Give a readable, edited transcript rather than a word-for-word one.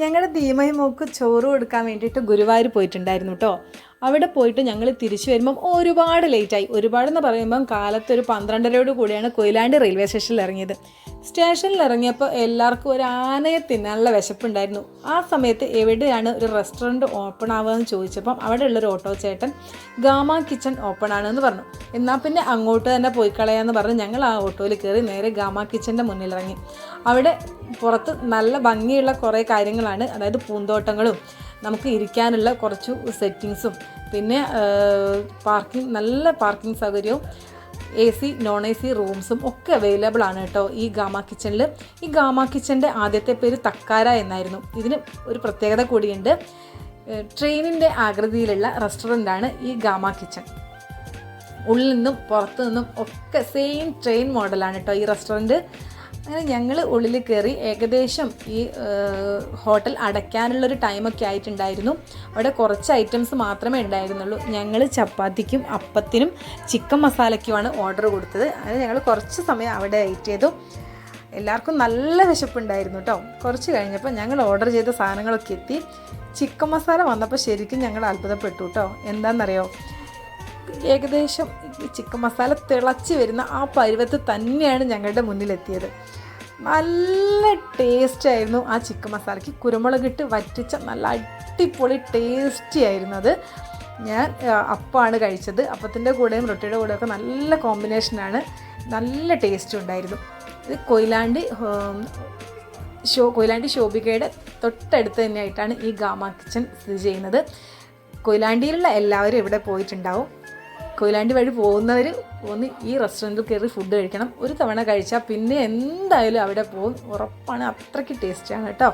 ഞങ്ങളുടെ ധീമയും മോക്ക് ചോറ് കൊടുക്കാൻ വേണ്ടിയിട്ട് ഗുരുവായൂർ പോയിട്ടുണ്ടായിരുന്നു കേട്ടോ. അവിടെ പോയിട്ട് ഞങ്ങൾ തിരിച്ചു വരുമ്പം ഒരുപാട് ലേറ്റായി. ഒരുപാടെന്ന് പറയുമ്പം കാലത്ത് ഒരു 12:30 കൂടിയാണ് കൊയിലാണ്ടി റെയിൽവേ സ്റ്റേഷനിൽ ഇറങ്ങിയത്. സ്റ്റേഷനിൽ ഇറങ്ങിയപ്പോൾ എല്ലാവർക്കും ഒരു ആനയെ തിന്നാനുള്ള വിശപ്പുണ്ടായിരുന്നു. ആ സമയത്ത് എവിടെയാണ് ഒരു റെസ്റ്റോറൻറ്റ് ഓപ്പൺ ആവുകയെന്ന് ചോദിച്ചപ്പം അവിടെ ഉള്ളൊരു ഓട്ടോ ചേട്ടൻ ഗാമ കിച്ചൺ ഓപ്പൺ ആണെന്ന് പറഞ്ഞു. എന്നാൽ പിന്നെ അങ്ങോട്ട് തന്നെ പോയി കളയാമെന്ന് പറഞ്ഞ് ഞങ്ങൾ ആ ഓട്ടോയിൽ കയറി നേരെ ഗാമ കിച്ചൻ്റെ മുന്നിലിറങ്ങി. അവിടെ പുറത്ത് നല്ല ഭംഗിയുള്ള കുറേ കാര്യങ്ങളാണ്, അതായത് പൂന്തോട്ടങ്ങളും നമുക്ക് ഇരിക്കാനുള്ള കുറച്ച് സെറ്റിങ്സും പിന്നെ നല്ല പാർക്കിംഗ് സൗകര്യവും AC നോൺ AC റൂംസും ഒക്കെ അവൈലബിൾ ആണ് കേട്ടോ ഈ ഗാമ കിച്ചണിൽ. ഈ ഗാമ കിച്ചൻ്റെ ആദ്യത്തെ പേര് തക്കാര എന്നായിരുന്നു. ഇതിന് ഒരു പ്രത്യേകത കൂടിയുണ്ട്. ട്രെയിനിൻ്റെ ആകൃതിയിലുള്ള റെസ്റ്റോറൻ്റാണ് ഈ ഗാമ കിച്ചൺ. ഉള്ളിൽ നിന്നും പുറത്തു നിന്നും ഒക്കെ സെയിം ട്രെയിൻ മോഡലാണ് കേട്ടോ ഈ റെസ്റ്റോറൻറ്റ്. അങ്ങനെ ഞങ്ങൾ ഉള്ളിൽ കയറി. ഏകദേശം ഈ ഹോട്ടൽ അടയ്ക്കാനുള്ളൊരു ടൈമൊക്കെ ആയിട്ടുണ്ടായിരുന്നു. അവിടെ കുറച്ച് ഐറ്റംസ് മാത്രമേ ഉണ്ടായിരുന്നുള്ളൂ. ഞങ്ങൾ ചപ്പാത്തിക്കും അപ്പത്തിനും ചിക്കൻ മസാലയ്ക്കുമാണ് ഓർഡർ കൊടുത്തത്. അങ്ങനെ ഞങ്ങൾ കുറച്ച് സമയം അവിടെ വെയിറ്റ് ചെയ്തു. എല്ലാവർക്കും നല്ല വിശപ്പുണ്ടായിരുന്നു കേട്ടോ. കുറച്ച് കഴിഞ്ഞപ്പോൾ ഞങ്ങൾ ഓർഡർ ചെയ്ത സാധനങ്ങളൊക്കെ എത്തി. ചിക്കൻ മസാല വന്നപ്പോൾ ശരിക്കും ഞങ്ങൾ അത്ഭുതപ്പെട്ടു കേട്ടോ. എന്താണെന്നറിയോ, ഏകദേശം ചിക്കൻ മസാല തിളച്ച് വരുന്ന ആ പരുവത്ത് തന്നെയാണ് ഞങ്ങളുടെ മുന്നിലെത്തിയത്. നല്ല ടേസ്റ്റായിരുന്നു ആ ചിക്കൻ മസാലയ്ക്ക്. കുരുമുളകിട്ട് വറ്റിച്ച നല്ല അടിപൊളി ടേസ്റ്റി ആയിരുന്നു അത്. ഞാൻ അപ്പമാണ് കഴിച്ചത്. അപ്പത്തിൻ്റെ കൂടെയും റൊട്ടിയുടെ കൂടെയൊക്കെ നല്ല കോമ്പിനേഷനാണ്. നല്ല ടേസ്റ്റും ഉണ്ടായിരുന്നു. ഇത് കൊയിലാണ്ടി ശോഭികയുടെ തൊട്ടടുത്ത് തന്നെയായിട്ടാണ് ഈ ഗാമ കിച്ചൺ സ്ഥിതി ചെയ്യുന്നത്. കൊയിലാണ്ടിയിലുള്ള എല്ലാവരും ഇവിടെ പോയിട്ടുണ്ടാവും. കൊയിലാണ്ടി വഴി പോകുന്നവർ ഒന്ന് ഈ റെസ്റ്റോറൻറ്റിൽ കയറി ഫുഡ് കഴിക്കണം. ഒരു തവണ കഴിച്ചാൽ പിന്നെ എന്തായാലും അവിടെ പോകും, ഉറപ്പാണ്. അത്രയ്ക്ക് ടേസ്റ്റാണ് കേട്ടോ.